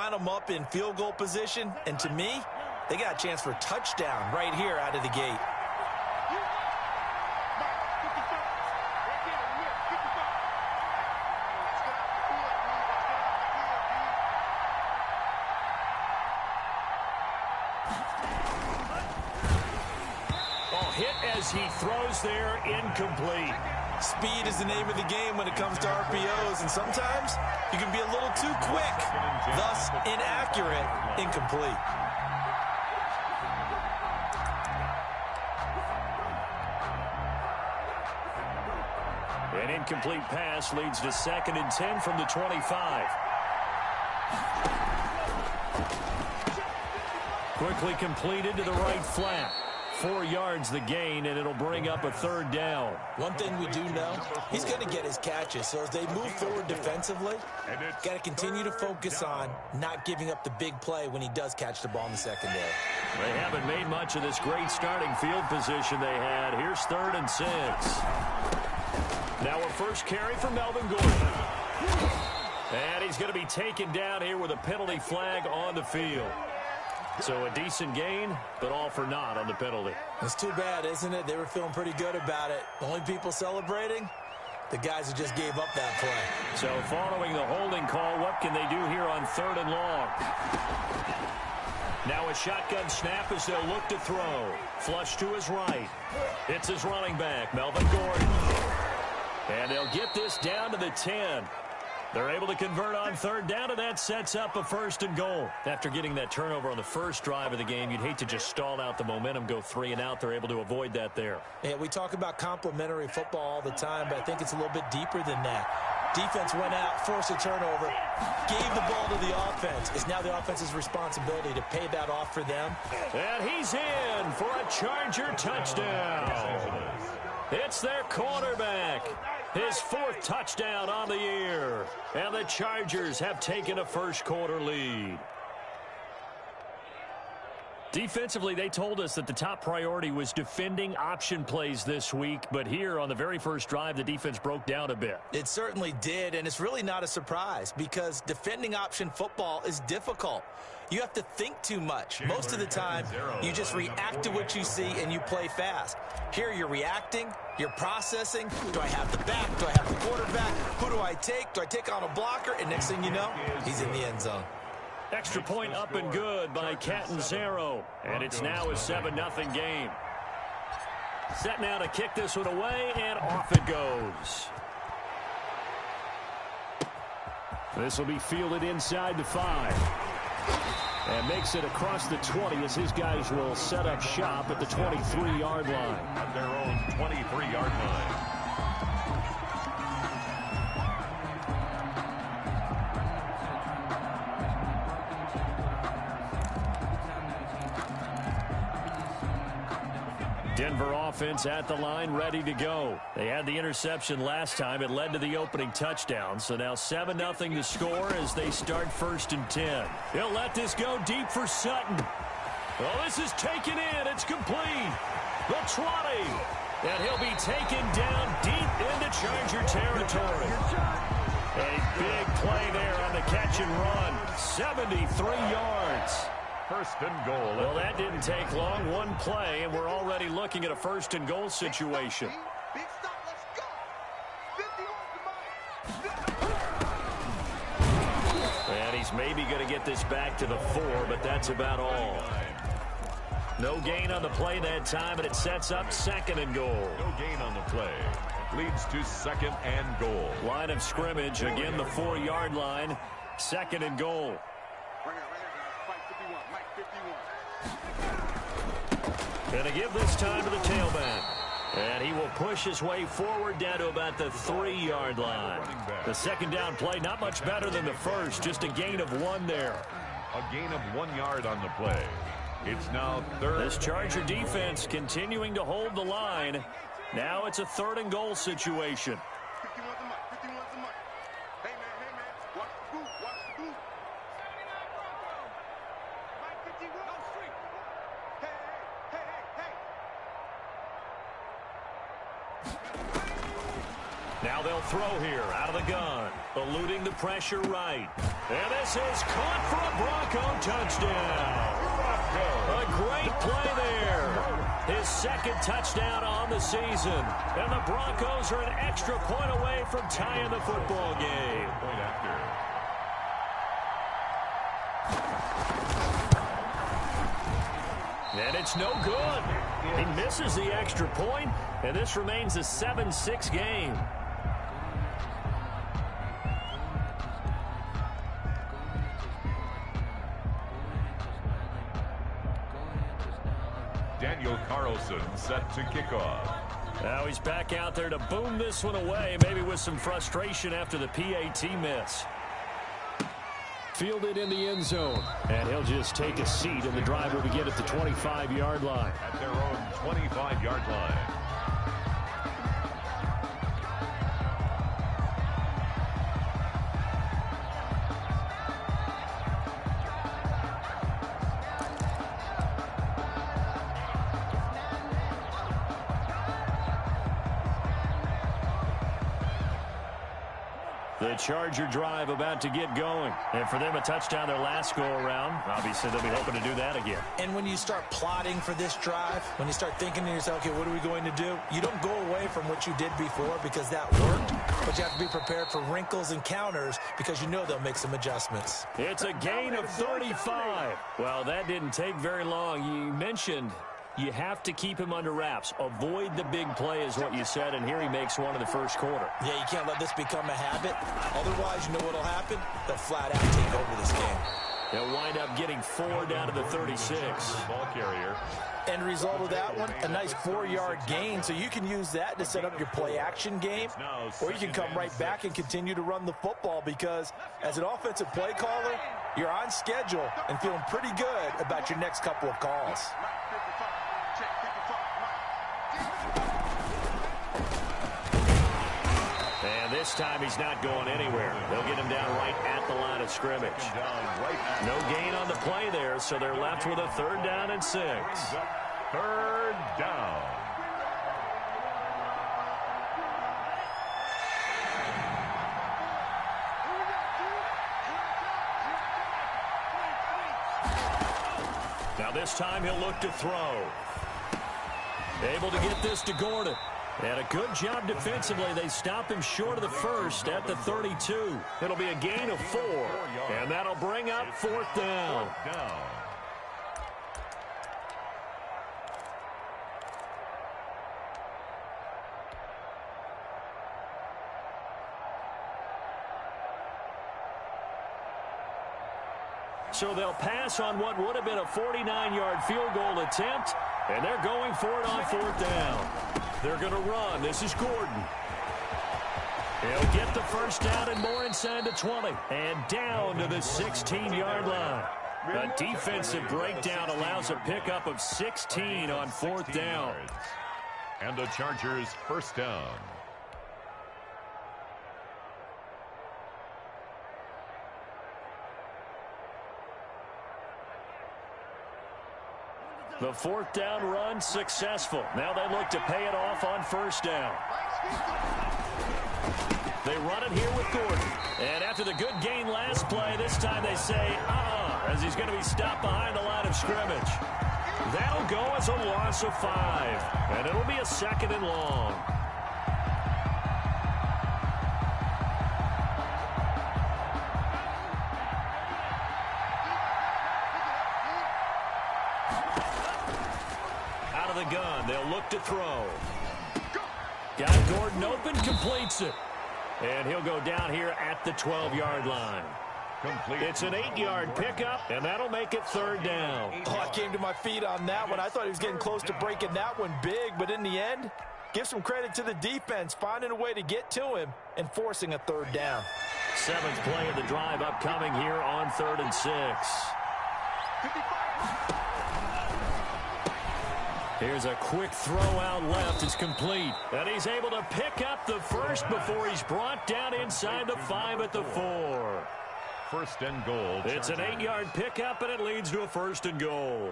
line them up in field goal position, and to me, they got a chance for a touchdown right here out of the gate. Hit as he throws there, incomplete. Speed is the name of the game when it comes to RPOs, and sometimes you can be a little too quick, thus inaccurate, incomplete. An incomplete pass leads to 2nd and 10 from the 25. Quickly completed to the right flat. 4 yards the gain, and it'll bring up a 3rd down. One thing we do know, he's going to get his catches. So as they move forward defensively, got to continue to focus on not giving up the big play when he does catch the ball in the secondary. They haven't made much of this great starting field position they had. Here's 3rd and 6. Now a first carry for Melvin Gordon. And he's going to be taken down here with a penalty flag on the field. So a decent gain, but all for naught on the penalty. It's too bad, isn't it? They were feeling pretty good about it. The only people celebrating, the guys who just gave up that play. So following the holding call, what can they do here on 3rd and long? Now a shotgun snap as they'll look to throw. Flush to his right. It's his running back, Melvin Gordon. And they'll get this down to the 10. They're able to convert on 3rd down, and that sets up a 1st and goal. After getting that turnover on the first drive of the game, you'd hate to just stall out the momentum, go 3 and out. They're able to avoid that there. Yeah, we talk about complementary football all the time, but I think it's a little bit deeper than that. Defense went out, forced a turnover, gave the ball to the offense. It's now the offense's responsibility to pay that off for them. And he's in for a Charger touchdown. It's their quarterback. His 4th touchdown on the year. And the Chargers have taken a first-quarter lead. Defensively, they told us that the top priority was defending option plays this week. But here on the very first drive, the defense broke down a bit. It certainly did, and it's really not a surprise because defending option football is difficult. You have to think too much. Most of the time, you just react to what you see and you play fast. Here, you're reacting, you're processing. Do I have the back? Do I have the quarterback? Who do I take? Do I take on a blocker? And next thing you know, he's in the end zone. Extra point up and good by Catanzaro. And it's now a 7-0 game. Set now to kick this one away, and off it goes. This will be fielded inside the 5. And makes it across the 20 as his guys will set up shop at the 23-yard line. At their own 23-yard line. Denver offense at the line, ready to go. They had the interception last time. It led to the opening touchdown. So now 7-0 to score as they start 1st and 10. He'll let this go deep for Sutton. Well, this is taken in. It's complete. The 20. And he'll be taken down deep into Charger territory. A big play there on the catch and run. 73 yards. 1st and goal. Well, that didn't take long. One play, and we're already looking at a 1st and goal situation. Big stop, let's go. And he's maybe going to get this back to the 4, but that's about all. No gain on the play that time, and it sets up 2nd and goal. No gain on the play. Leads to 2nd and goal. Line of scrimmage, again the 4-yard line. 2nd and goal. Going to give this time to the tailback. And he will push his way forward down to about the 3-yard line. The 2nd down play, not much better than the first, just a gain of 1 there. A gain of 1 yard on the play. It's now 3rd. This Charger defense continuing to hold the line. Now it's a 3rd and goal situation. Now they'll throw here out of the gun. Eluding the pressure right. And this is caught for a Bronco touchdown. A great play there. His second touchdown on the season. And the Broncos are an extra point away from tying the football game. Point after. And it's no good. He misses the extra point, and this remains a 7-6 game. Daniel Carlson set to kick off. Now he's back out there to boom this one away, maybe with some frustration after the PAT miss. Fielded in the end zone. And he'll just take a seat, and the drive will begin at the 25-yard line. At their own 25-yard line. The Charger drive about to get going. And for them, a touchdown their last go-around. Obviously, they'll be hoping to do that again. And when you start plotting for this drive, when you start thinking to yourself, okay, what are we going to do? You don't go away from what you did before because that worked, but you have to be prepared for wrinkles and counters because you know they'll make some adjustments. It's a gain of 35. Well, that didn't take very long. You mentioned you have to keep him under wraps. Avoid the big play is what you said, and here he makes one in the first quarter. Yeah, you can't let this become a habit. Otherwise, you know what will happen? They'll flat out take over this game. They'll wind up getting 4 down to the 36. Ball carrier. End result of that one, a nice 4-yard gain, so you can use that to set up your play-action game, or you can come right back and continue to run the football because as an offensive play caller, you're on schedule and feeling pretty good about your next couple of calls. And this time he's not going anywhere. They'll get him down right at the line of scrimmage. No gain on the play there, so they're left with a 3rd down and 6. 3rd down. Now this time he'll look to throw. Able to get this to Gordon. And a good job defensively. They stop him short of the first at the 32. It'll be a gain of 4. And that'll bring up 4th down. So they'll pass on what would have been a 49-yard field goal attempt, and they're going for it on 4th down. They're going to run. This is Gordon. He'll get the first down and more inside the 20, and down to the 16-yard line. A defensive breakdown allows a pickup of 16 on 4th down. And the Chargers' first down. The 4th down run successful. Now they look to pay it off on 1st down. They run it here with Gordon. And after the good gain last play, this time they say, as he's going to be stopped behind the line of scrimmage. That'll go as a loss of 5. And it'll be a 2nd and long. Out of the gun, they'll look to throw. Got Gordon open, completes it. And he'll go down here at the 12-yard line. Complete. It's an 8-yard pickup, and that'll make it 3rd down. Oh, I came to my feet on that one. I thought he was getting close to breaking that one big, but in the end, give some credit to the defense, finding a way to get to him and forcing a 3rd down. 7th play of the drive upcoming here on 3rd and 6. Here's a quick throw out left. It's complete. And he's able to pick up the first before he's brought down inside the 5 at the 4. 1st and goal. It's an 8-yard pickup, and it leads to a 1st and goal.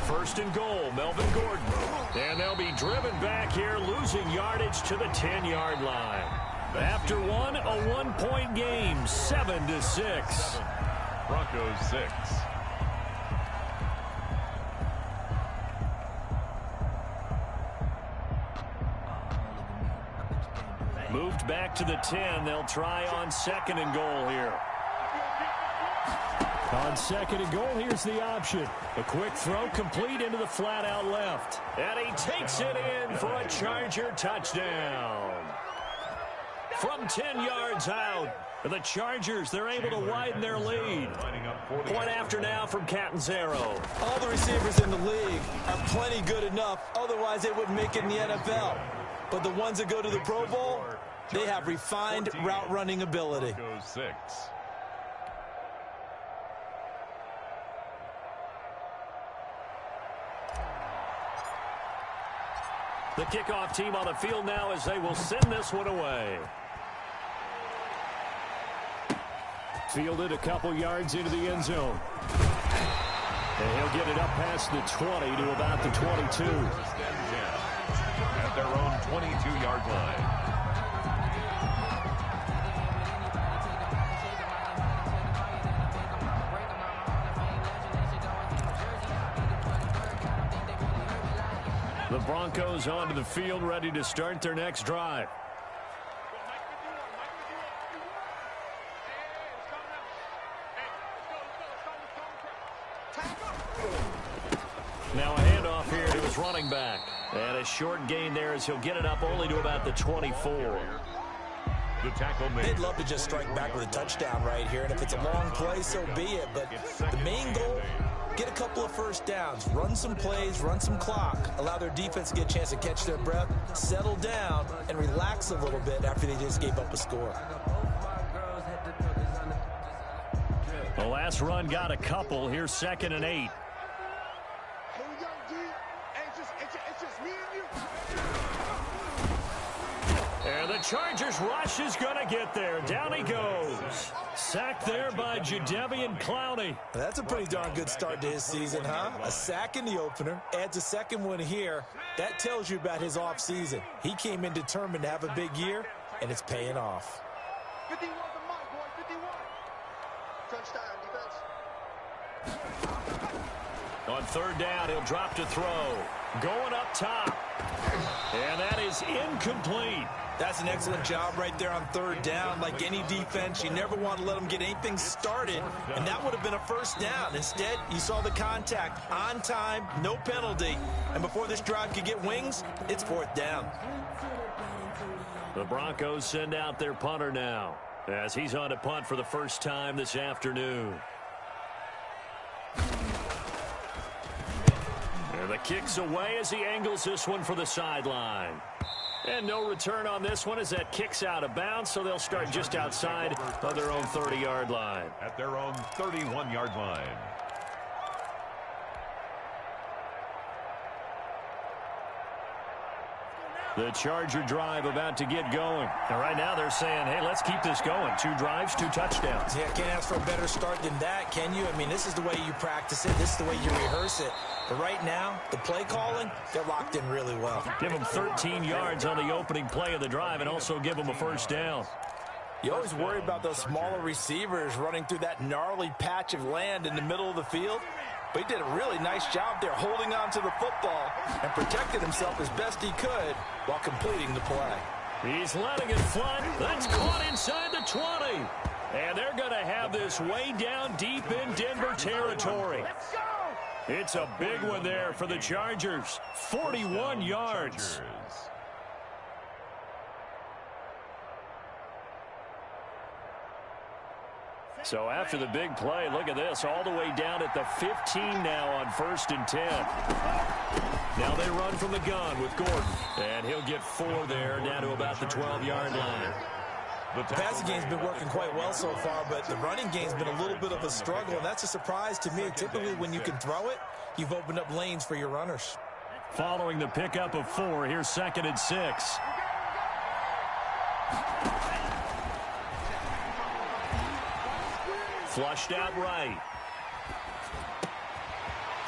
First and goal, Melvin Gordon. And they'll be driven back here, losing yardage to the 10-yard line. After one, a one-point game, 7-6. Broncos 6. Moved back to the 10. They'll try on 2nd and goal here. On 2nd and goal, here's the option. A quick throw complete into the flat out left. And he takes it in for a Charger touchdown. From 10 yards out, the Chargers, they're able to widen their lead. Point after now from Catanzaro. All the receivers in the league are plenty good enough. Otherwise, they wouldn't make it in the NFL. But the ones that go to the Pro Bowl, they have refined route running ability. Broncos 6. The kickoff team on the field now as they will send this one away. Fielded a couple yards into the end zone. And he'll get it up past the 20 to about the 22. First and 10 at their own 22-yard line. The Broncos onto the field, ready to start their next drive. Now a handoff here to his running back. And a short gain there as he'll get it up only to about the 24. The tackle made. They'd love to just strike back with a touchdown right here, and if it's a long play, so be it. But the main goal, get a couple of first downs, run some plays, run some clock, allow their defense to get a chance to catch their breath, settle down, and relax a little bit after they just gave up a score. The last run got a couple. Here's 2nd and 8. And the Chargers rush is going to get there. Down he goes. Sacked there by Jadeveon Clowney. That's a pretty darn good start to his season, huh? A sack in the opener, adds a second one here. That tells you about his offseason. He came in determined to have a big year, and it's paying off. 51 the mic, boy, 51. Touchdown, defense. On 3rd down, he'll drop to throw. Going up top. And that is incomplete. That's an excellent job right there on 3rd down. Like any defense, you never want to let them get anything started, and that would have been a first down. Instead, you saw the contact on time, no penalty, and before this drive could get wings, it's 4th down. The Broncos send out their punter now as he's on to punt for the first time this afternoon. And the kick's away as he angles this one for the sideline. And no return on this one as that kick's out of bounds, so they'll start just outside of their own 30-yard line. At their own 31-yard line. The Charger drive about to get going. And right now they're saying, hey, let's keep this going. 2 drives, 2 touchdowns. Yeah, can't ask for a better start than that, can you? I mean, this is the way you practice it. This is the way you rehearse it. But right now, the play calling, they're locked in really well. Give them 13 yards on the opening play of the drive and also give them a first down. You always worry about those smaller receivers running through that gnarly patch of land in the middle of the field. But he did a really nice job there holding on to the football and protected himself as best he could while completing the play. He's letting it fly. That's caught inside the 20. And they're going to have this way down deep in Denver territory. It's a big one there for the Chargers. 41 yards. So after the big play, look at this, all the way down at the 15 now on 1st and 10. Now they run from the gun with Gordon, and he'll get 4 there, down to about the 12-yard line. The passing game's been working quite well so far, but the running game's been a little bit of a struggle, and that's a surprise to me. Typically, when you can throw it, you've opened up lanes for your runners. Following the pickup of 4, here's 2nd and 6. Flushed out right.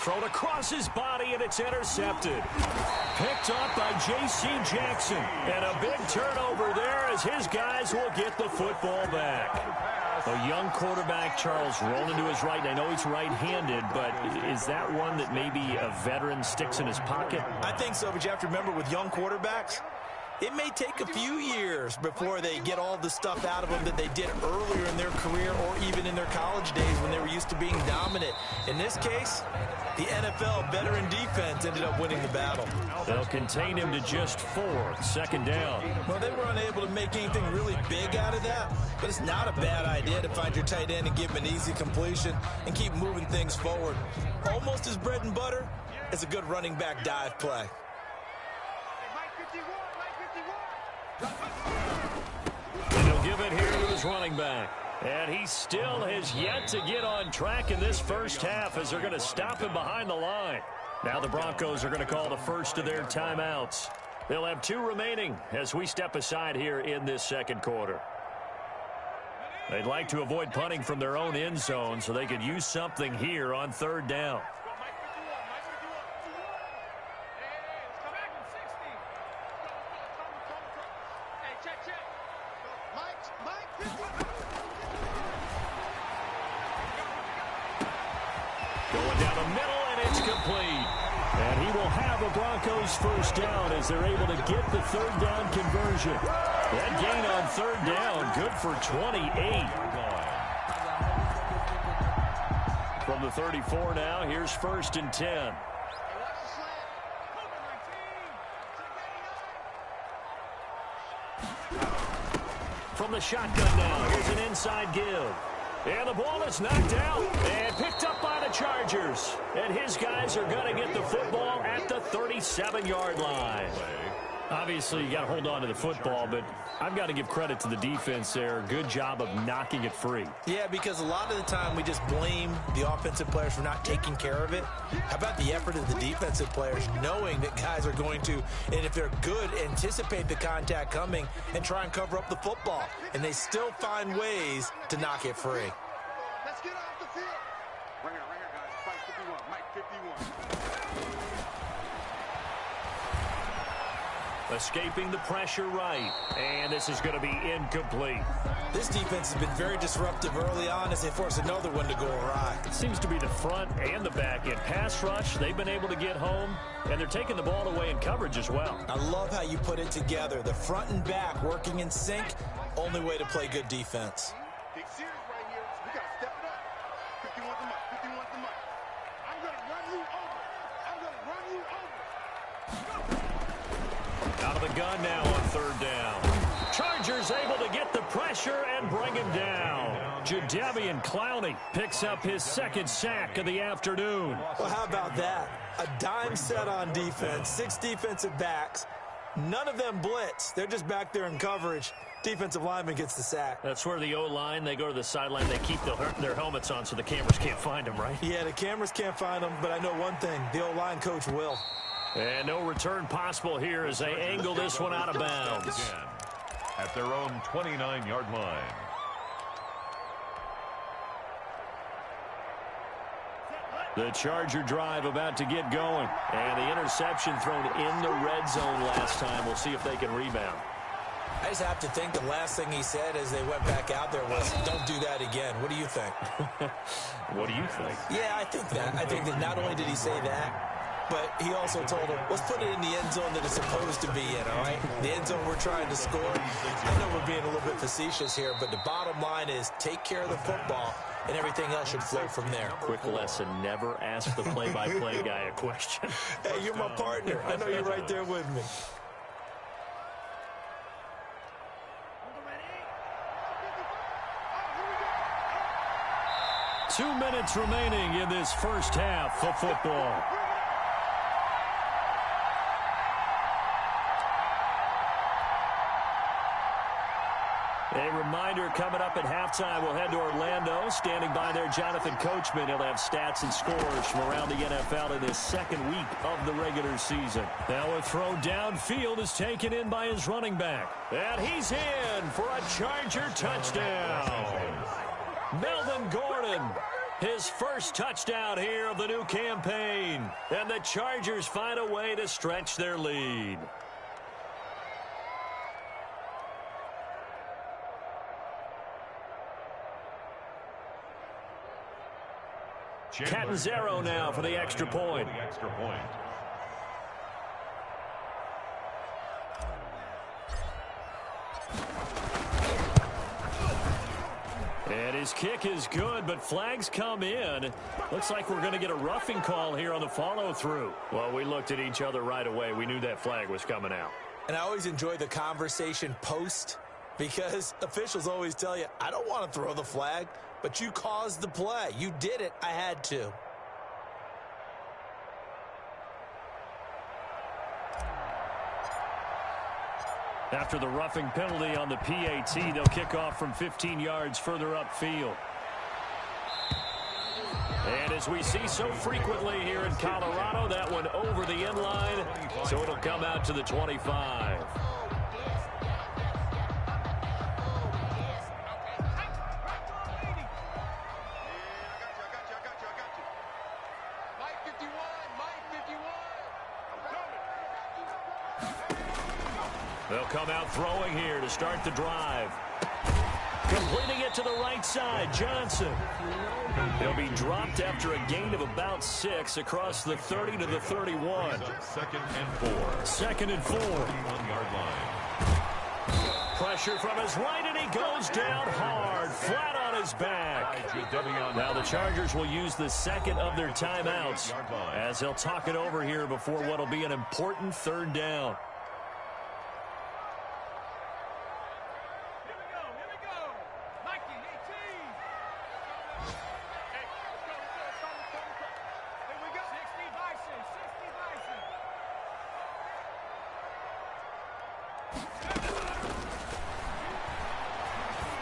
thrown across his body, and it's intercepted. Picked up by J.C. Jackson. And a big turnover there as his guys will get the football back. A young quarterback, Charles, rolling to his right. I know he's right-handed, but is that one that maybe a veteran sticks in his pocket? I think so, but you have to remember with young quarterbacks, it may take a few years before they get all the stuff out of them that they did earlier in their career or even in their college days when they were used to being dominant. In this case, the NFL veteran defense ended up winning the battle. They'll contain him to just 4, second down. Well, they were unable to make anything really big out of that, but it's not a bad idea to find your tight end and give him an easy completion and keep moving things forward. Almost as bread and butter as a good running back dive play. And he'll give it here to his running back. And he still has yet to get on track in this first half as they're going to stop him behind the line. Now the Broncos are going to call the first of their timeouts. They'll have 2 remaining as we step aside here in this second quarter. They'd like to avoid punting from their own end zone so they could use something here on third down. Going down the middle, and it's complete. And he will have a Broncos first down as they're able to get the third down conversion. That gain on third down, good for 28. From the 34 now, here's 1st and 10. From the shotgun now, here's an inside give. And the ball is knocked out and picked up by the Chargers. And his guys are going to get the football at the 37-yard line. Obviously, you got to hold on to the football, but I've got to give credit to the defense there. Good job of knocking it free. Yeah, because a lot of the time we just blame the offensive players for not taking care of it. How about the effort of the defensive players knowing that guys are going to, and if they're good, anticipate the contact coming and try and cover up the football. And they still find ways to knock it free. Let's get off the field. Right here, guys. Fight 51. Mike 51. Escaping the pressure right. And this is going to be incomplete. This defense has been very disruptive early on as they force another one to go awry. It seems to be the front and the back. In pass rush, they've been able to get home, and they're taking the ball away in coverage as well. I love how you put it together. The front and back working in sync, only way to play good defense. Big series right here. We got to step it up. 51 the mic. 51 the mic. I'm going to run you over. I'm going to run you over. Out of the gun now on third down. Chargers able to get the pressure and bring him down. Jadeveon Clowney picks up his 2nd sack of the afternoon. Well, how about that? A dime set on defense, 6 defensive backs. None of them blitz. They're just back there in coverage. Defensive lineman gets the sack. That's where the O-line, they go to the sideline, they keep their helmets on so the cameras can't find them, right? Yeah, the cameras can't find them, but I know one thing. The O-line coach will. And no return possible here as they angle this one out of bounds. At their own 29-yard line. The Charger drive about to get going. And the interception thrown in the red zone last time. We'll see if they can rebound. I just have to think the last thing he said as they went back out there was, don't do that again. What do you think? What do you think? Yeah, I think that. I think that not only did he say that, but he also told him, let's put it in the end zone that it's supposed to be in, all right? The end zone we're trying to score. I know we're being a little bit facetious here, but the bottom line is take care of the football, and everything else should flow from there. Quick lesson, never ask the play-by-play guy a question. Hey, you're my partner. I know you're right there with me. Two minutes remaining in this first half of football. A reminder coming up at halftime, we'll head to Orlando. Standing by there, Jonathan Coachman. He'll have stats and scores from around the NFL in this second week of the regular season. Now a throw downfield is taken in by his running back. And he's in for a Charger touchdown. Melvin Gordon, His first touchdown here of the new campaign. And the Chargers find a way to stretch their lead. Catanzaro now for the extra point. And his kick is good, but flags come in. Looks like we're going to get a roughing call here on the follow-through. Well, we looked at each other right away. We knew that flag was coming out. And I always enjoy the conversation post because officials always tell you, I don't want to throw the flag, but you caused the play. You did it. I had to. After the roughing penalty on the PAT, they'll kick off from 15 yards further upfield. And as we see so frequently here in Colorado, that one over the end line, so it'll come out to the 25. They'll come out throwing here to start the drive. Completing it to the right side, Johnson. He'll be dropped after a gain of about 6 across the 30 to the 31. Second and 4. 2nd and 4. 31-yard line. Pressure from his right, and he goes down hard, flat on his back. Now the Chargers will use the second of their timeouts as they'll talk it over here before what will be an important 3rd down.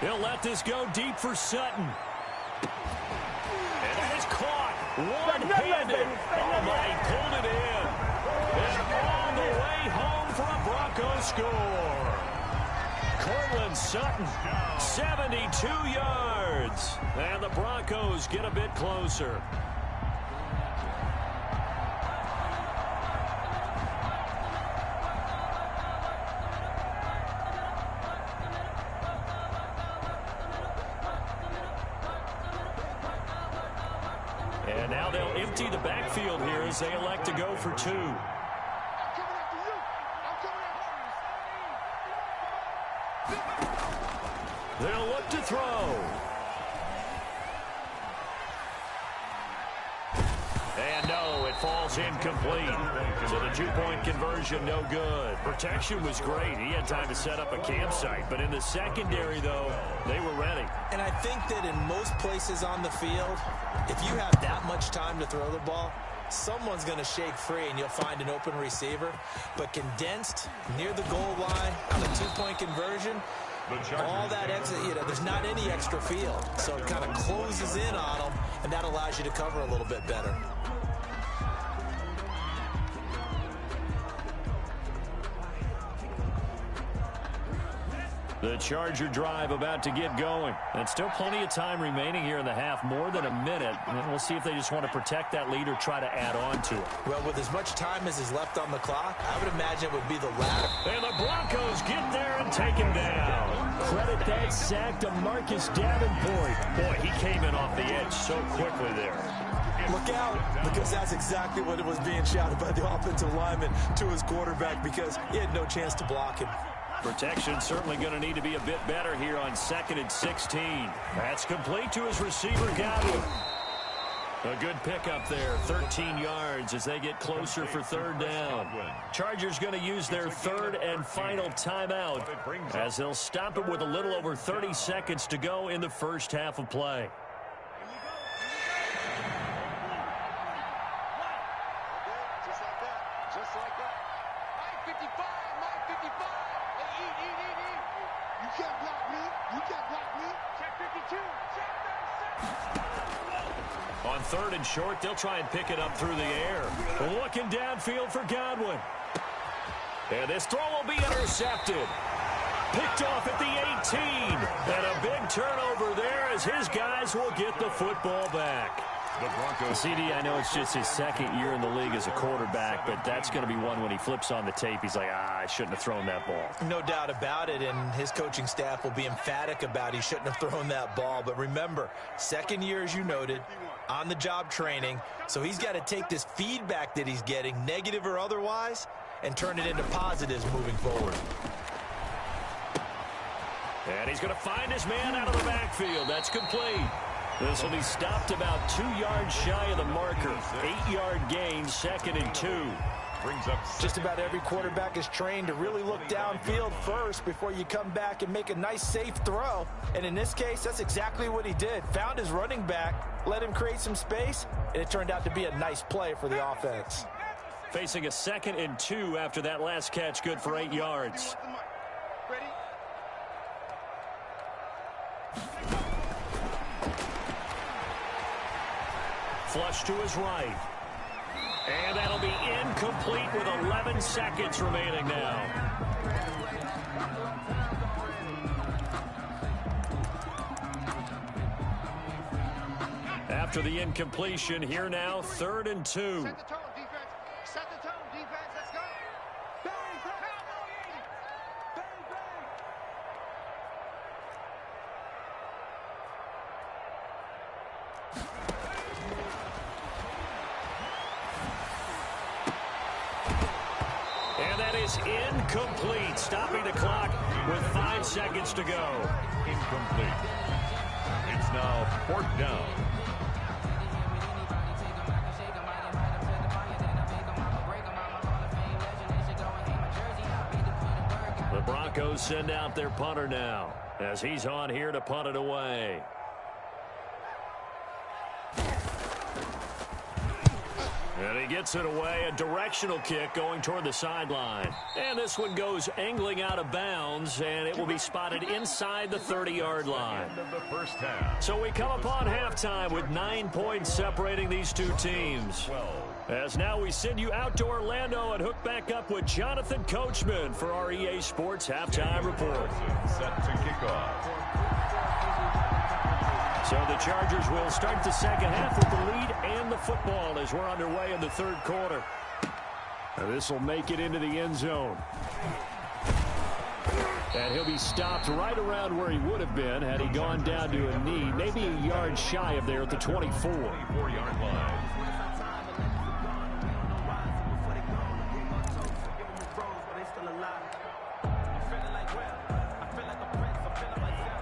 He'll let this go deep for Sutton. And that is caught. One-handed. Oh, my, he pulled it in. And all the way home for a Broncos score. Cortland Sutton, 72 yards. And the Broncos get a bit closer. And now they'll empty the backfield here as they elect to go for 2. They'll look to throw. And no, it falls incomplete. So the 2-point conversion, no good. Protection was great. He had time to set up a campsite. But in the secondary, though, they were ready. And I think that in most places on the field, if you have that much time to throw the ball, someone's going to shake free and you'll find an open receiver. But condensed, near the goal line, on a 2-point conversion, all that extra, there's not any extra field. So it kind of closes in on them, and that allows you to cover a little bit better. The Charger drive about to get going. And still plenty of time remaining here in the half, more than a minute. And we'll see if they just want to protect that lead or try to add on to it. Well, with as much time as is left on the clock, I would imagine it would be the latter. And the Broncos get there and take him down. Credit that sack to Marcus Davenport. Boy, he came in off the edge so quickly there. Look out, because that's exactly what it was being shouted by the offensive lineman to his quarterback, because he had no chance to block him. Protection certainly going to need to be a bit better here on 2nd and 16. That's complete to his receiver, Godwin. A good pickup there, 13 yards as they get closer for 3rd down. Chargers going to use their 3rd and final timeout as they'll stop it with a little over 30 seconds to go in the first half of play. Just like that. 55, 55. You can't block me. You can't block me. Check 52. Check 36. On 3rd and short, they'll try and pick it up through the air. Looking downfield for Godwin. And this throw will be intercepted. Picked off at the 18. And a big turnover there as his guys will get the football back. The Broncos. CD, I know it's just his second year in the league as a quarterback, but that's going to be one when he flips on the tape. He's like, I shouldn't have thrown that ball. No doubt about it, and his coaching staff will be emphatic about he shouldn't have thrown that ball. But remember, second year, as you noted, on-the-job training, so he's got to take this feedback that he's getting, negative or otherwise, and turn it into positives moving forward. And he's going to find his man out of the backfield. That's complete. This will be stopped about 2 yards shy of the marker. 8-yard gain, 2nd and 2. Brings up just about every quarterback is trained to really look downfield first before you come back and make a nice, safe throw. And in this case, that's exactly what he did. Found his running back, let him create some space, and it turned out to be a nice play for the offense. Facing a 2nd and 2 after that last catch, good for 8 yards. Flush to his right. And that'll be incomplete with 11 seconds remaining now. After the incompletion, here now, 3rd and 2. Set the tone, defense. Set the tone, defense. Let's go. Bang, bang. Bang, bang. And that is incomplete, stopping the clock with 5 seconds to go. incomplete. It's now 4th down. The Broncos send out their punter now as he's on here to punt it away. And he gets it away, a directional kick going toward the sideline. And this one goes angling out of bounds, and it will be spotted inside the 30-yard line. End of the first half. So we come upon halftime with 9 points separating these two teams. 12. As now we send you out to Orlando and hook back up with Jonathan Coachman for our EA Sports Halftime Report. Set to kick off. So the Chargers will start the second half with the lead and the football as we're underway in the third quarter. This will make it into the end zone. And he'll be stopped right around where he would have been had he gone down to a knee, maybe a yard shy of there at the 24. 24-yard line.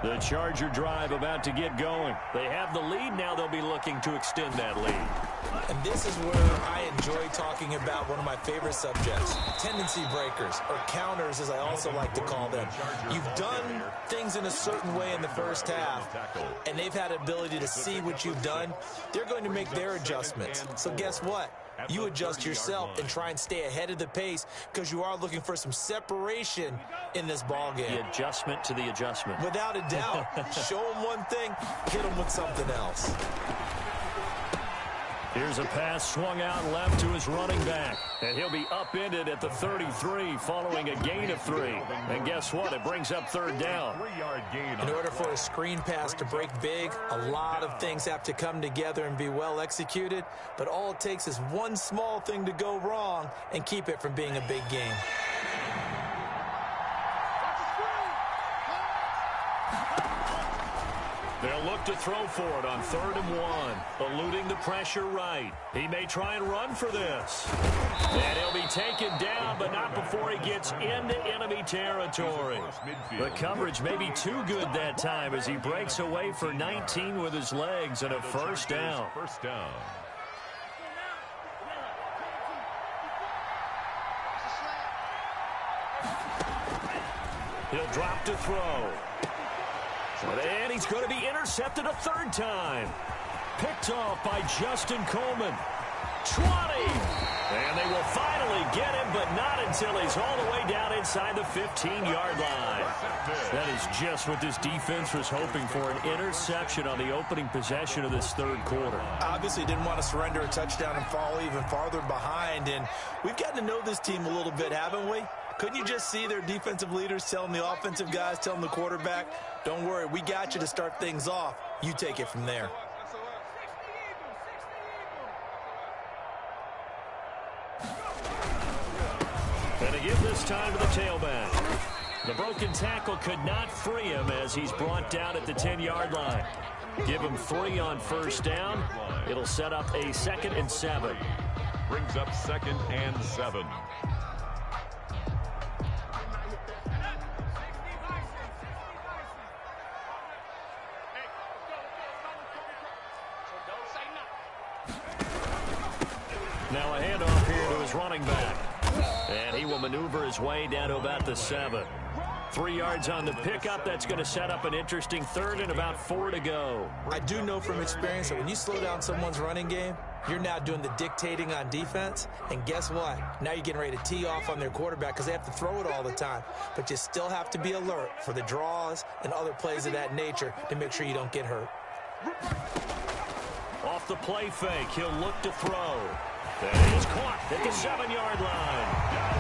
The Charger drive about to get going. They have the lead. Now they'll be looking to extend that lead. And this is where I enjoy talking about one of my favorite subjects, tendency breakers, or counters as I also like to call them. You've done things in a certain way in the first half, and they've had ability to see what you've done. They're going to make their adjustments. So guess what? You adjust yourself and try and stay ahead of the pace because you are looking for some separation in this ball game. The adjustment to the adjustment. Without a doubt. Show them one thing, hit them with something else. Here's a pass swung out left to his running back. And he'll be upended at the 33 following a gain of 3. And guess what? It brings up third down. 3-yard gain. In order for a screen pass to break big, a lot of things have to come together and be well executed. But all it takes is one small thing to go wrong and keep it from being a big game. They'll look to throw for it on 3rd and 1, eluding the pressure right. He may try and run for this. And he'll be taken down, but not before he gets into enemy territory. The coverage may be too good that time as he breaks away for 19 with his legs and a first down. First down. He'll drop to throw. And he's going to be intercepted a 3rd time. Picked off by Justin Coleman. 20. And they will finally get him, but not until he's all the way down inside the 15-yard line. That is just what this defense was hoping for, an interception on the opening possession of this third quarter. Obviously didn't want to surrender a touchdown and fall even farther behind. And we've gotten to know this team a little bit, haven't we? Couldn't you just see their defensive leaders telling the offensive guys, telling the quarterback, don't worry, we got you to start things off. You take it from there. And to give this time to the tailback. The broken tackle could not free him as he's brought down at the 10-yard line. Give him 3 on first down. It'll set up a 2nd and 7. Brings up 2nd and 7. Now a handoff here to his running back. And he will maneuver his way down to about the 7. 3 yards on the pickup. That's going to set up an interesting 3rd and about 4 to go. I do know from experience that when you slow down someone's running game, you're now doing the dictating on defense. And guess what? Now you're getting ready to tee off on their quarterback because they have to throw it all the time. But you still have to be alert for the draws and other plays of that nature to make sure you don't get hurt. Off the play fake, he'll look to throw. And he's caught at the 7-yard line.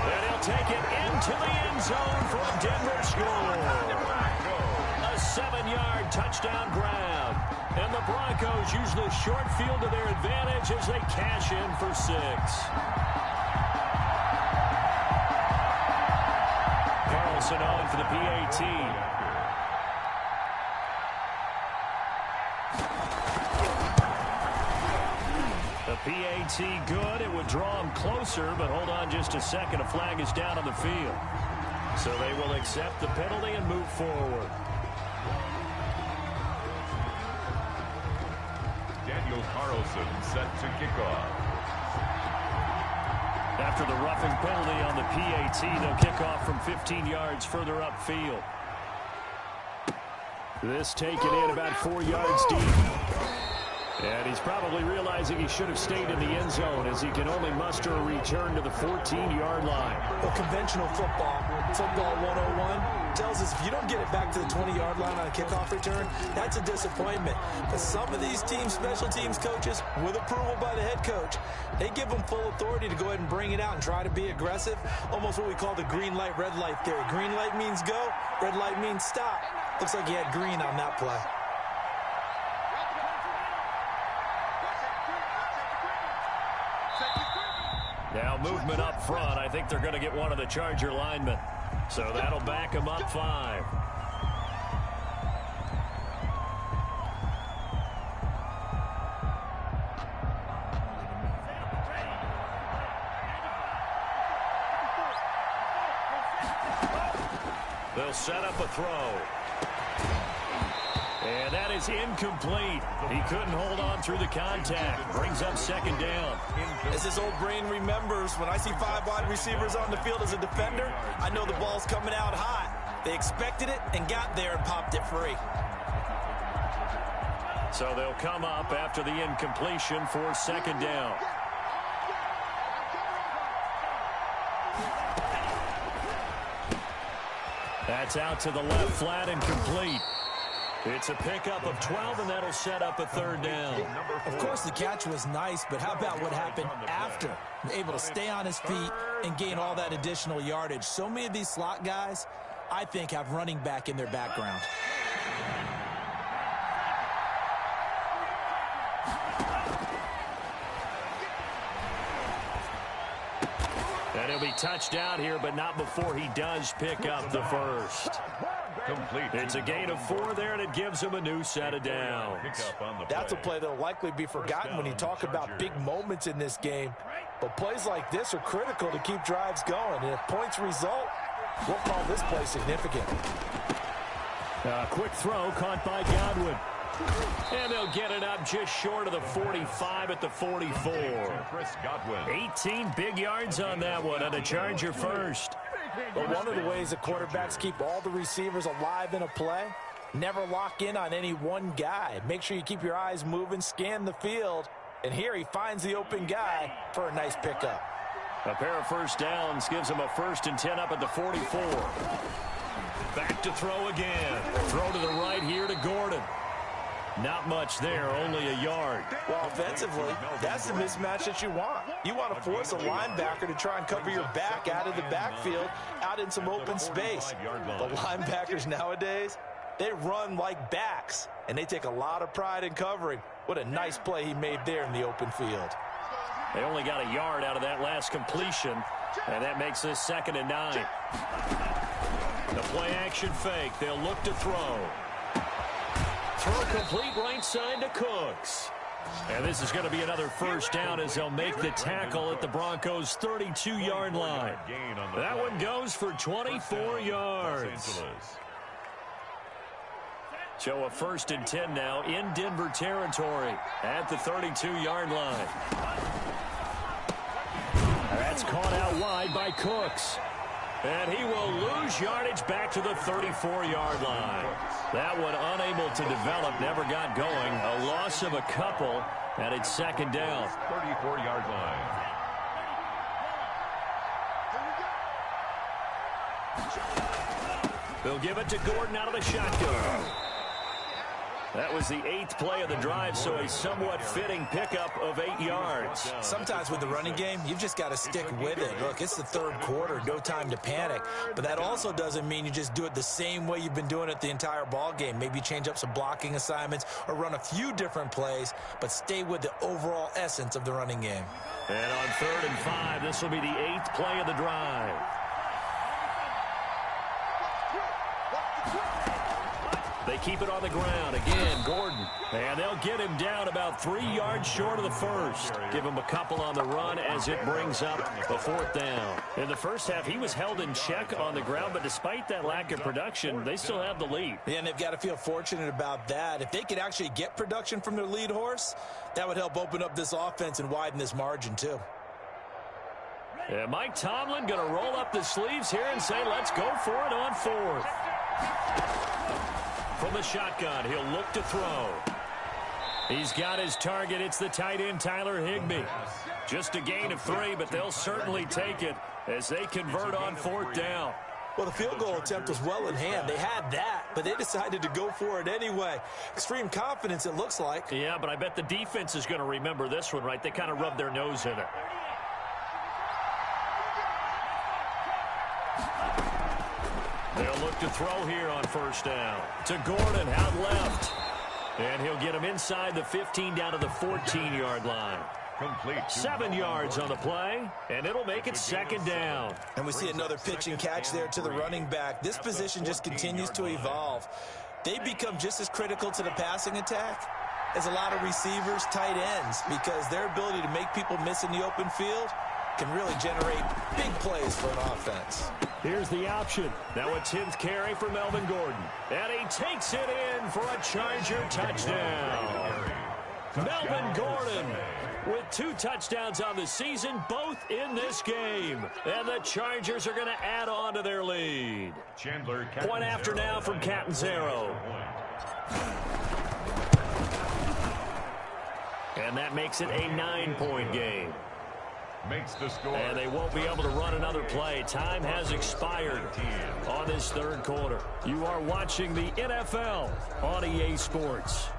And he'll take it into the end zone for a Denver score. A 7-yard touchdown grab. And the Broncos use the short field to their advantage as they cash in for 6. Carlson on for the PAT. The PAT good. It would draw him closer, but hold on just a second. A flag is down on the field. So they will accept the penalty and move forward. Daniel Carlson set to kick off. After the roughing penalty on the PAT, they'll kick off from 15 yards further upfield. This taken in about 4 yards deep. And he's probably realizing he should have stayed in the end zone as he can only muster a return to the 14-yard line. Well, conventional football 101, tells us if you don't get it back to the 20-yard line on a kickoff return, that's a disappointment. But some of these team special teams coaches, with approval by the head coach, they give them full authority to go ahead and bring it out and try to be aggressive, almost what we call the green light, red light theory. Green light means go, red light means stop. Looks like he had green on that play. Now movement up front. I think they're going to get one of the Charger linemen. So that'll back them up 5. They'll set up a throw. And that is incomplete. He couldn't hold on through the contact. Brings up 2nd down. As his old brain remembers, when I see 5 wide receivers on the field as a defender, I know the ball's coming out hot. They expected it and got there and popped it free. So they'll come up after the incompletion for 2nd down. That's out to the left, flat and complete. It's a pickup of 12, and that'll set up a 3rd down. Of course, the catch was nice, but how about what happened after? Able to stay on his feet and gain all that additional yardage. So many of these slot guys, I think, have running back in their background. And he'll be touched down here, but not before he does pick up the 1st. Complete. It's a gain of 4 there, and it gives him a new set of downs. That's a play that'll likely be forgotten when you talk about big moments in this game. But plays like this are critical to keep drives going. And if points result, we'll call this play significant. Quick throw caught by Godwin. And they'll get it up just short of the 45 at the 44. 18 big yards on that one, and a Charger first. But one of the ways that quarterbacks keep all the receivers alive in a play, never lock in on any one guy. Make sure you keep your eyes moving, scan the field. And here he finds the open guy for a nice pickup. A pair of 1st downs gives him a 1st and 10 up at the 44. Back to throw again. Throw to the right here to Gordon. Not much there, only a yard. Well, offensively, that's the mismatch that you want. You want to force a linebacker to try and cover your back out of the backfield, out in some open space. The linebackers nowadays, they run like backs, and they take a lot of pride in covering. What a nice play he made there in the open field. They only got a yard out of that last completion, and that makes this 2nd and 9. The play action fake. They'll look to throw. Throw complete right side to Cooks. And this is going to be another first down as they'll make the tackle at the Broncos' 32-yard line. That one goes for 24 yards. So a 1st and 10 now in Denver territory at the 32-yard line. That's caught out wide by Cooks. And he will lose yardage back to the 34-yard line. That one unable to develop, never got going. A loss of a couple, and it's 2nd down. 34-yard line. They'll give it to Gordon out of the shotgun. That was the 8th play of the drive, so a somewhat fitting pickup of 8 yards. Sometimes with the running game, you've just got to stick with it. Look, it's the 3rd quarter, no time to panic. But that also doesn't mean you just do it the same way you've been doing it the entire ball game. Maybe change up some blocking assignments or run a few different plays, but stay with the overall essence of the running game. And on 3rd and 5, this will be the 8th play of the drive. They keep it on the ground. Again, Gordon. And they'll get him down about 3 yards short of the first. Give him a couple on the run as it brings up a 4th down. In the first half, he was held in check on the ground, but despite that lack of production, they still have the lead. Yeah, and they've got to feel fortunate about that. If they could actually get production from their lead horse, that would help open up this offense and widen this margin, too. And Mike Tomlin going to roll up the sleeves here and say, let's go for it on 4th. From the shotgun, he'll look to throw. He's got his target. It's the tight end, Tyler Higbee. Just a gain of 3, but they'll certainly take it as they convert on 4th down. Well, the field goal attempt was well in hand. They had that, but they decided to go for it anyway. Extreme confidence, it looks like. Yeah, but I bet the defense is going to remember this one, right? They kind of rubbed their nose in it. They'll look to throw here on 1st down. To Gordon, out left. And he'll get him inside the 15 down to the 14-yard line. Complete. 7 yards on the play, and it'll make it 2nd down. And we see another pitch and catch there to the running back. This position just continues to evolve. They become just as critical to the passing attack as a lot of receivers, tight ends, because their ability to make people miss in the open field can really generate big plays for an offense. Here's the option. Now a 10th carry for Melvin Gordon. And he takes it in for a Charger touchdown. Melvin Gordon with 2 touchdowns on the season, both in this game. And the Chargers are going to add on to their lead. Point after now from Catanzaro. And that makes it a 9-point game. Makes the score. And they won't be able to run another play. Time has expired on this 3rd quarter. You are watching the NFL on EA Sports.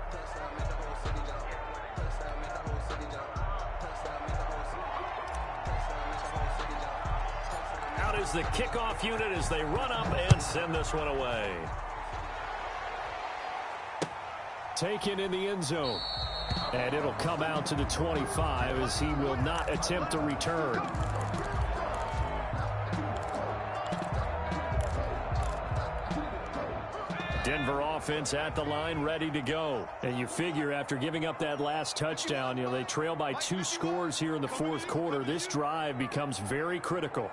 Out is the kickoff unit as they run up and send this one away. Taken in the end zone. And it'll come out to the 25 as he will not attempt to return. Denver offense at the line, ready to go. And you figure after giving up that last touchdown, they trail by 2 scores here in the 4th quarter. This drive becomes very critical.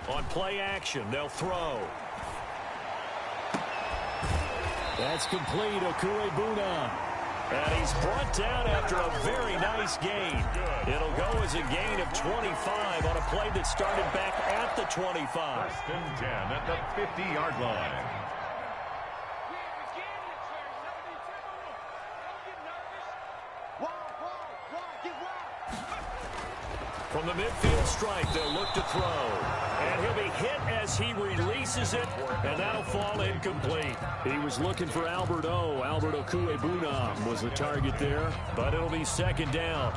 On play action, they'll throw. That's complete, Okuebuna. And he's brought down after a very nice gain. It'll go as a gain of 25 on a play that started back at the 25. 1st and 10 at the 50-yard line. From the midfield stripe, they'll look to throw. And he'll be hit as he releases it, and that'll fall incomplete. He was looking for Albert Okuebunam was the target there, but it'll be second down.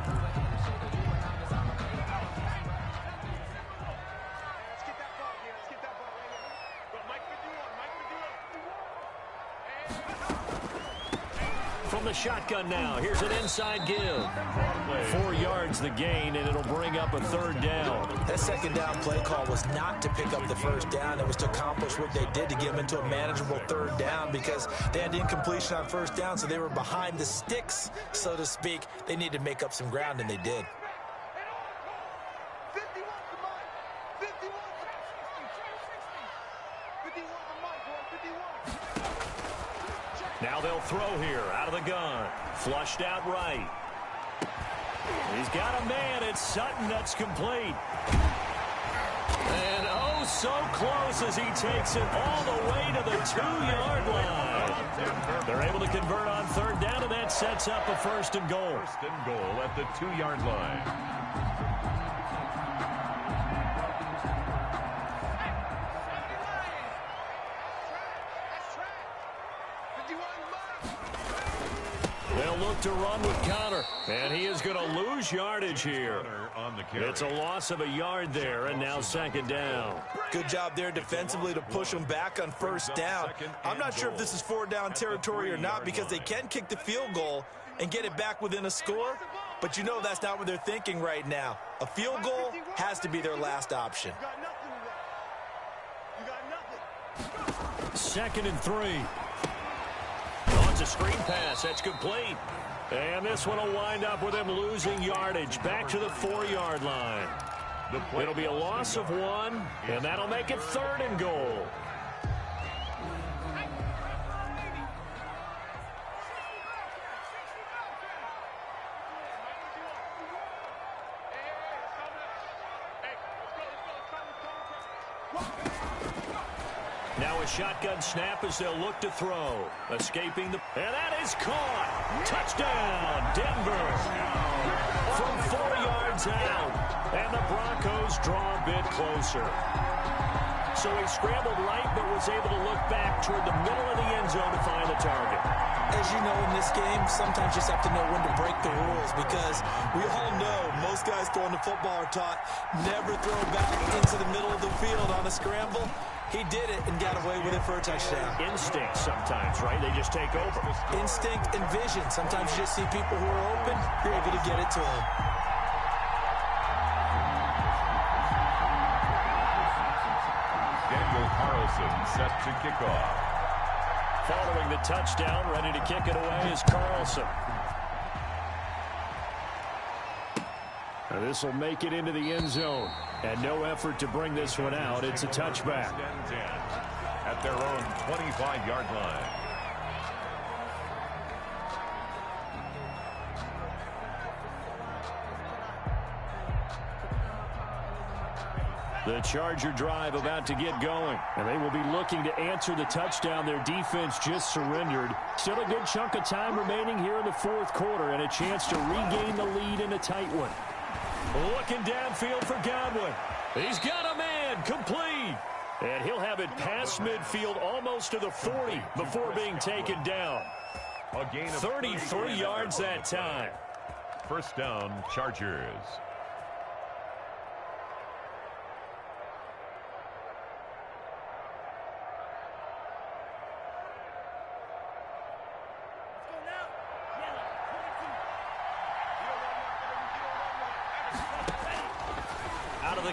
From the shotgun now, here's an inside give. 4 yards the gain, and it'll bring up a third down. That second down play call was not to pick up the first down. It was to accomplish what they did to get them into a manageable third down because they had incompletion on first down, so they were behind the sticks, so to speak. They needed to make up some ground, and they did. Now they'll throw here out of the gun. Flushed out right. He's got a man. It's Sutton. That's complete. And oh, so close as he takes it all the way to the 2-yard line. They're able to convert on third down, and that sets up a first and goal. First and goal at the 2-yard line. They'll look to run with Connor, and he is going to lose yardage here. It's a loss of a yard there, and now second down. Good job there defensively to push them back on first down. I'm not sure if this is 4-down territory or not because they can kick the field goal and get it back within a score, but you know that's not what they're thinking right now. A field goal has to be their last option. 2nd and 3. It's a screen pass. That's complete. And this one will wind up with him losing yardage back to the 4-yard line. It'll be a loss of 1, and that'll make it 3rd and goal. Now a shotgun snap as they'll look to throw. Escaping the... And that is caught. Touchdown, Denver. From 4 yards out. And the Broncos draw a bit closer. So he scrambled right, but was able to look back toward the middle of the end zone to find the target. As you know, in this game, sometimes you just have to know when to break the rules because we all know most guys throwing the football are taught never throw back into the middle of the field on a scramble. He did it and got away with it for a touchdown. Instinct sometimes, right? They just take over. Instinct and vision. Sometimes you just see people who are open, you're able to get it to them. Daniel Carlson set to kick off. Following the touchdown, ready to kick it away is Carlson. This will make it into the end zone. And no effort to bring this one out. It's a touchback. At their own 25-yard line. The Charger drive about to get going. And they will be looking to answer the touchdown their defense just surrendered. Still a good chunk of time remaining here in the 4th quarter and a chance to regain the lead in a tight one. Looking downfield for Godwin. He's got a man, complete. And he'll have it past midfield almost to the 40 before being taken down. A gain of 33 yards that time. First down, Chargers.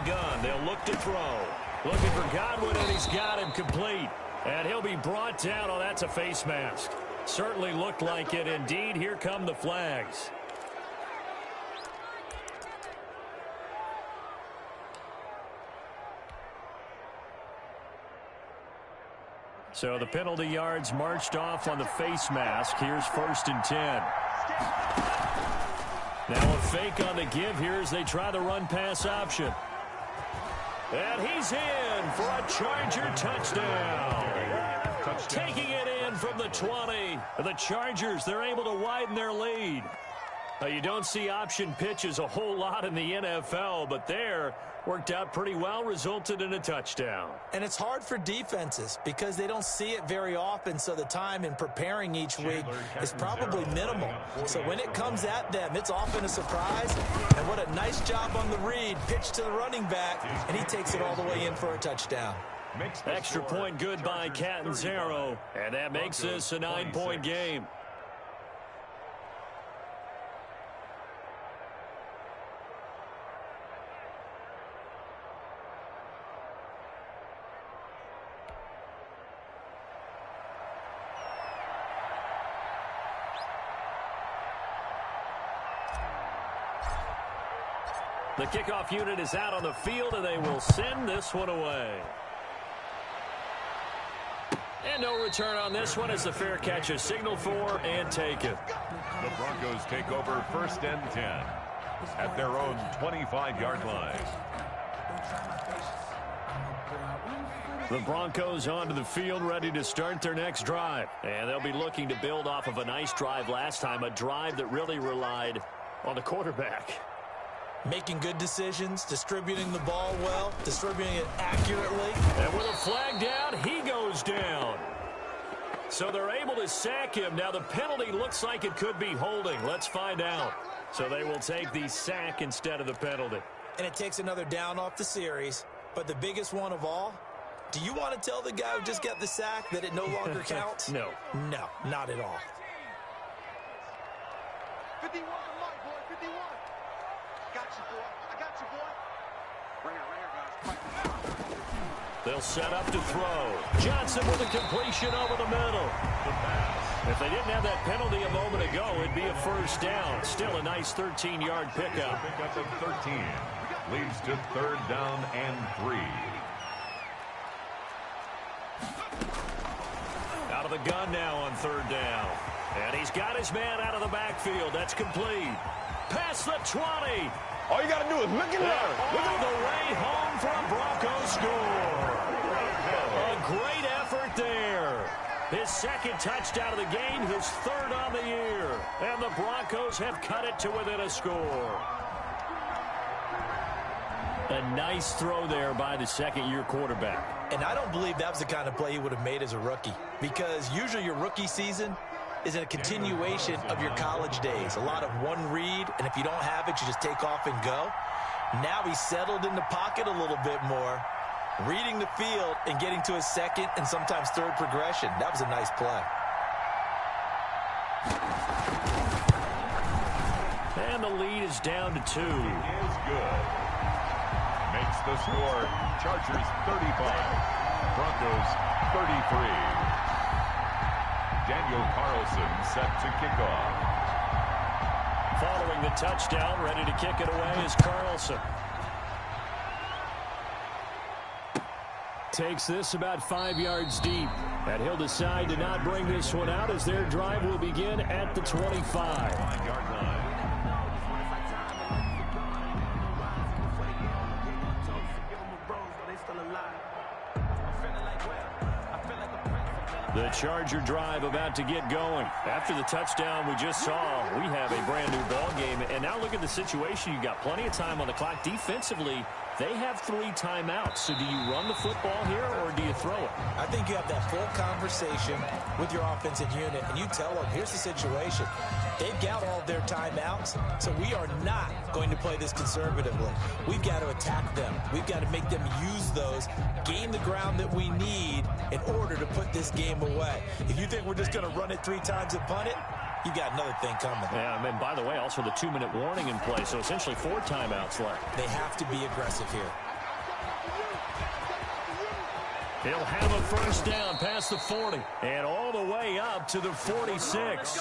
Gun. They'll look to throw. Looking for Godwin, and he's got him complete. And he'll be brought down. Oh, that's a face mask. Certainly looked like it. Indeed, here come the flags. So the penalty yards marched off on the face mask. Here's 1st and 10. Now a fake on the give here as they try the run-pass option. And he's in for a Charger touchdown. Taking it in from the 20. The Chargers, they're able to widen their lead. You don't see option pitches a whole lot in the NFL, but there worked out pretty well, resulted in a touchdown. And it's hard for defenses because they don't see it very often, so the time in preparing each week is probably minimal. So when it comes at them, it's often a surprise. And what a nice job on the read. Pitch to the running back, and he takes it all the way in for a touchdown. Extra point good by Catanzaro, and that makes this a 9-point game. The kickoff unit is out on the field, and they will send this one away. And no return on this one as the fair catch is signaled for and taken. The Broncos take over 1st and 10 at their own 25-yard line. The Broncos onto the field, ready to start their next drive. And they'll be looking to build off of a nice drive last time, a drive that really relied on the quarterback. Making good decisions, distributing the ball well, distributing it accurately. And with a flag down, he goes down. So they're able to sack him. Now the penalty looks like it could be holding. Let's find out. So they will take the sack instead of the penalty. And it takes another down off the series. But the biggest one of all, do you want to tell the guy who just got the sack that it no longer counts? No. No, not at all. 51, light, boy, 51. Got you, boy. I got you, boy. Right here, guys. They'll set up to throw. Johnson with a completion over the middle. If they didn't have that penalty a moment ago, it'd be a first down. Still a nice 13-yard pickup. Pickup of 13 leads to 3rd down and 3. Out of the gun now on 3rd down. And he's got his man out of the backfield. That's complete. Past the 20. All you got to do is look at there. All the way home for a Broncos score. A great effort there. His 2nd touchdown of the game, his 3rd on the year. And the Broncos have cut it to within a score. A nice throw there by the 2nd-year quarterback. And I don't believe that was the kind of play he would have made as a rookie, because usually your rookie season is a continuation of your college days. A lot of one read, and if you don't have it, you just take off and go. Now he's settled in the pocket a little bit more, reading the field and getting to his 2nd and sometimes 3rd progression. That was a nice play. And the lead is down to 2. Is good. Makes the score Chargers 35, Broncos 33. Daniel Carlson set to kick off. Following the touchdown, ready to kick it away is Carlson. Takes this about 5 yards deep. And he'll decide to not bring this one out as their drive will begin at the 25. 5-yard line. The Charger drive about to get going. After the touchdown we just saw, we have a brand new ball game. And now look at the situation. You've got plenty of time on the clock. Defensively, they have 3 timeouts. So do you run the football here or do you throw it? I think you have that full conversation with your offensive unit, and you tell them, here's the situation. They've got all their timeouts, so we are not going to play this conservatively. We've got to attack them. We've got to make them use those, gain the ground that we need in order to put this game away. If you think we're just going to run it 3 times and punt it, you got another thing coming. Yeah, and by the way, also the 2-minute warning in play, so essentially 4 timeouts left. They have to be aggressive here. He'll have a first down past the 40 and all the way up to the 46.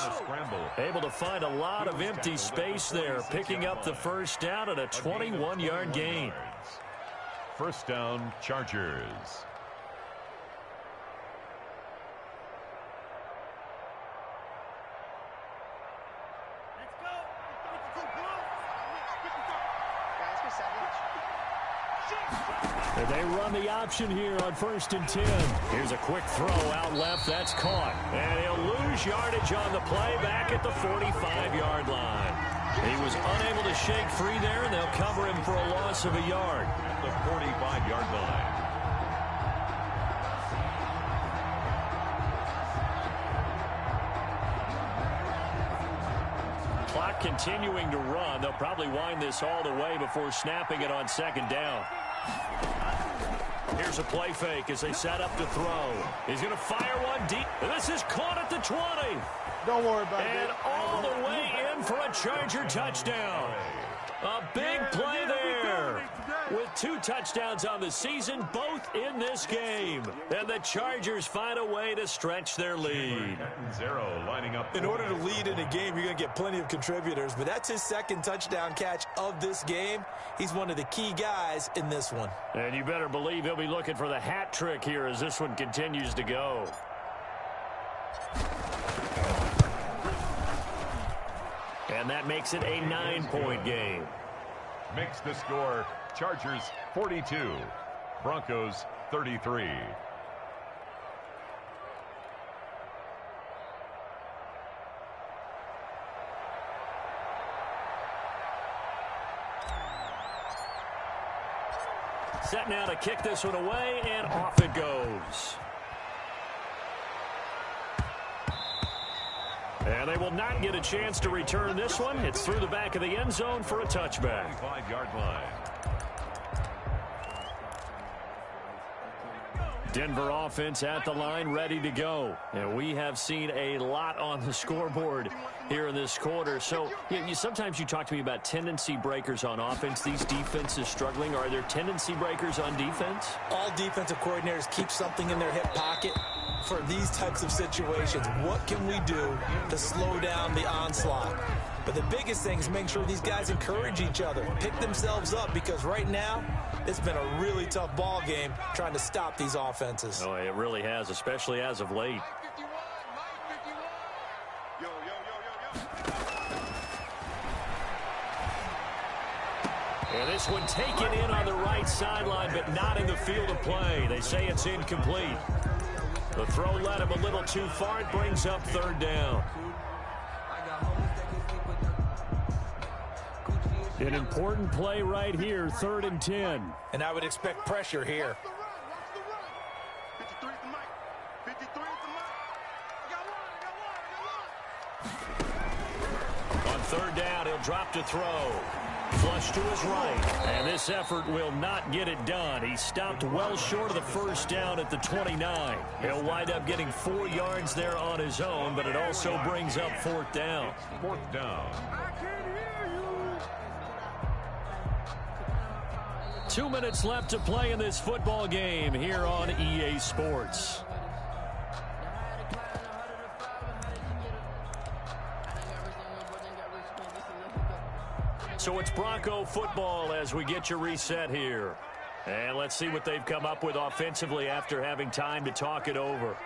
Able to find a lot of empty space there, picking up the first down at a 21-yard gain. First down, Chargers. And they run the option here on 1st and 10. Here's a quick throw out left. That's caught. And he'll lose yardage on the play back at the 45-yard line. He was unable to shake free there, and they'll cover him for a loss of a yard. At the 45-yard line. Clock continuing to run. They'll probably wind this all the way before snapping it on second down. Here's a play fake as they set up to throw. He's going to fire one deep. And this is caught at the 20. Don't worry about it. And all the way in for a Charger touchdown. A big play there. With 2 touchdowns on the season, both in this game. And the Chargers find a way to stretch their lead. Lining up. In order to lead in a game, you're going to get plenty of contributors, but that's his second touchdown catch of this game. He's one of the key guys in this one. And you better believe he'll be looking for the hat trick here as this one continues to go. And that makes it a 9-point game. Makes the score Chargers 42, Broncos 33. Set now to kick this one away, and off it goes. And they will not get a chance to return this one. It's through the back of the end zone for a touchback. 5-yard line. Denver offense at the line, ready to go. And we have seen a lot on the scoreboard here in this quarter. So sometimes you talk to me about tendency breakers on offense. These defenses struggling. Are there tendency breakers on defense? All defensive coordinators keep something in their hip pocket for these types of situations. What can we do to slow down the onslaught? But the biggest thing is making sure these guys encourage each other, pick themselves up, because right now it's been a really tough ball game trying to stop these offenses. Oh, it really has, especially as of late. And this one taken in on the right sideline, but not in the field of play. They say it's incomplete. The throw led him a little too far. It brings up third down. An important play right here, 3rd and 10. And I would expect pressure here. On 3rd down, he'll drop to throw. Flush to his right. And this effort will not get it done. He stopped well short of the first down at the 29. He'll wind up getting 4 yards there on his own, but it also brings up 4th down. 4th down. 2 minutes left to play in this football game here on EA Sports. So it's Bronco football as we get you reset here. And let's see what they've come up with offensively after having time to talk it over.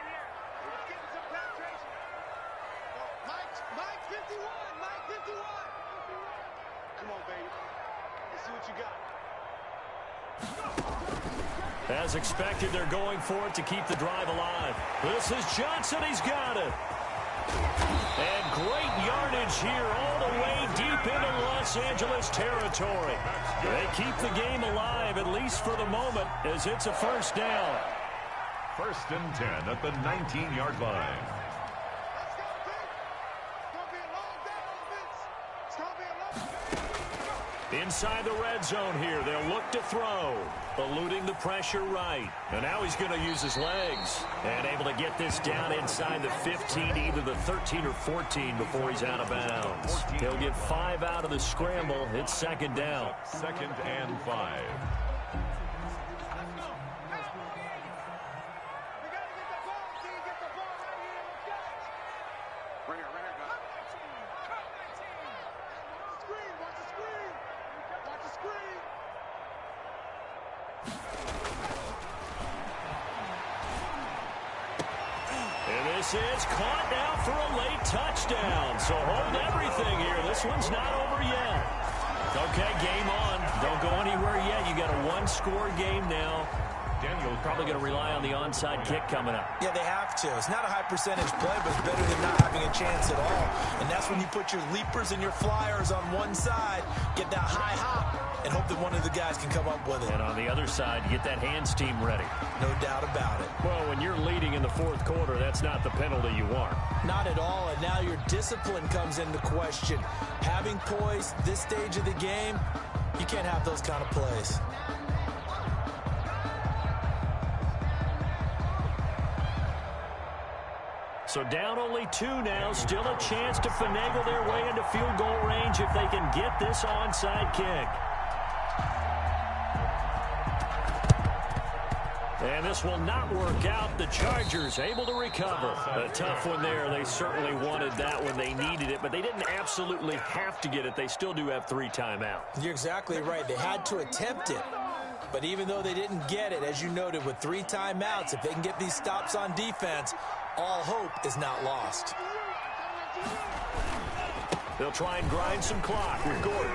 Mike 51, Mike 51. Come on, baby. Let's see what you got. As expected, they're going for it to keep the drive alive. This is Johnson. He's got it. And great yardage here all the way deep into Los Angeles territory. They keep the game alive, at least for the moment, as it's a 1st down. 1st and 10 at the 19-yard line. Inside the red zone here, they'll look to throw, eluding the pressure right. And now he's going to use his legs and able to get this down inside the 15, either the 13 or 14 before he's out of bounds. He'll get 5 out of the scramble. It's 2nd down. 2nd and 5. This is caught now for a late touchdown. So hold everything here. This one's not over yet. Okay, game on. Don't go anywhere yet. You got a 1-score game now. Probably going to rely on the onside kick coming up. Yeah, they have to. It's not a high percentage play, but it's better than not having a chance at all. And that's when you put your leapers and your flyers on one side, get that high hop, and hope that one of the guys can come up with it. And on the other side, you get that hands team ready. No doubt about it. Well, when you're leading in the fourth quarter, that's not the penalty you want. Not at all, and now your discipline comes into question. Having poise this stage of the game, you can't have those kind of plays. So down only 2 now, still a chance to finagle their way into field goal range if they can get this onside kick. And this will not work out. The Chargers able to recover. A tough one there. They certainly wanted that when they needed it, but they didn't absolutely have to get it. They still do have 3 timeouts. You're exactly right. They had to attempt it. But even though they didn't get it, as you noted, with 3 timeouts, if they can get these stops on defense, all hope is not lost. They'll try and grind some clock with Gordon.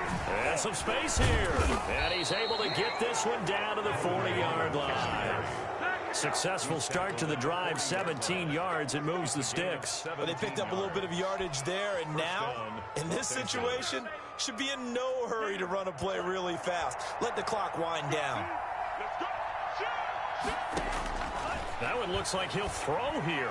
And some space here. And he's able to get this one down to the 40-yard line. Successful start to the drive, 17 yards. It moves the sticks. But they picked up a little bit of yardage there, and now, in this situation, should be in no hurry to run a play really fast. Let the clock wind down. That one looks like he'll throw here.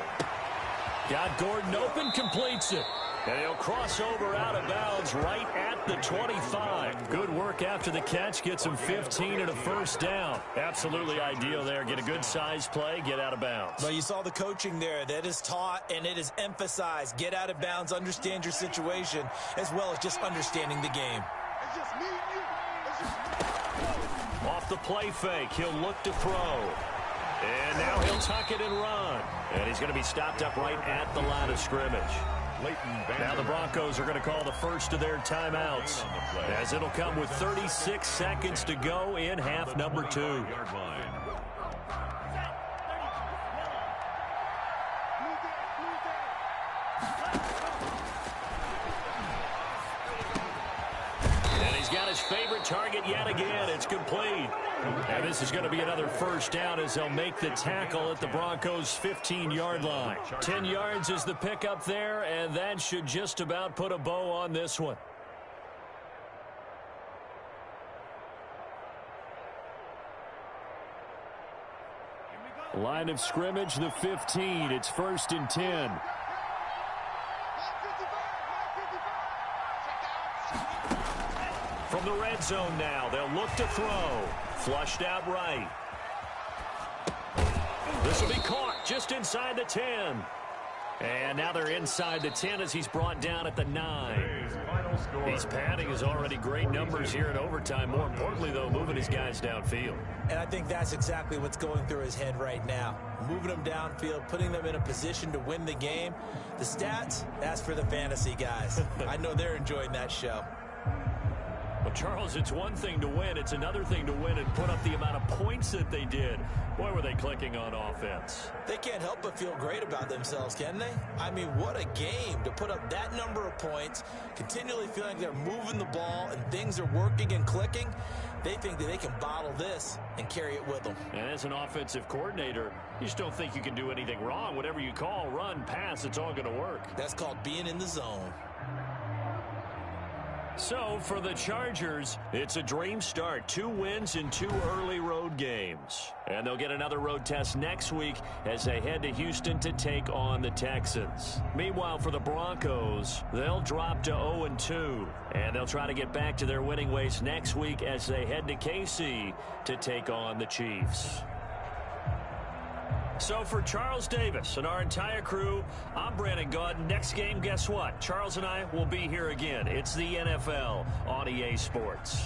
Got Gordon open, completes it. And he'll cross over out of bounds right at the 25. Good work after the catch. Gets him 15 and a first down. Absolutely ideal there. Get a good size play, get out of bounds. Well, you saw the coaching there. That is taught and it is emphasized. Get out of bounds, understand your situation, as well as just understanding the game. It's just me and you. Off the play fake, he'll look to throw. And now he'll tuck it and run. And he's going to be stopped up right at the line of scrimmage. Now the Broncos are going to call the first of their timeouts, as it'll come with 36 seconds to go in half number 2. And he's got his favorite target yet again. It's complete. And this is going to be another first down as they'll make the tackle at the Broncos' 15-yard line. 10 yards is the pickup there, and that should just about put a bow on this one. Line of scrimmage, the 15. It's 1st and 10. From the red zone now, they'll look to throw. Flushed out right. This will be caught just inside the 10. And now they're inside the 10 as he's brought down at the 9. He's padding his already great numbers here in overtime. More importantly, though, moving his guys downfield. And I think that's exactly what's going through his head right now. Moving them downfield, putting them in a position to win the game. The stats, that's for the fantasy guys. I know they're enjoying that show. Well, Charles, it's one thing to win. It's another thing to win and put up the amount of points that they did. Boy, were they clicking on offense. They can't help but feel great about themselves, can they? I mean, what a game to put up that number of points, continually feeling they're moving the ball and things are working and clicking. They think that they can bottle this and carry it with them. And as an offensive coordinator, you just don't think you can do anything wrong. Whatever you call, run, pass, it's all going to work. That's called being in the zone. So, for the Chargers, it's a dream start. 2 wins in 2 early road games. And they'll get another road test next week as they head to Houston to take on the Texans. Meanwhile, for the Broncos, they'll drop to 0-2. And they'll try to get back to their winning ways next week as they head to KC to take on the Chiefs. So for Charles Davis and our entire crew, I'm Brandon Gaudin. Next game, guess what? Charles and I will be here again. It's the NFL on EA Sports.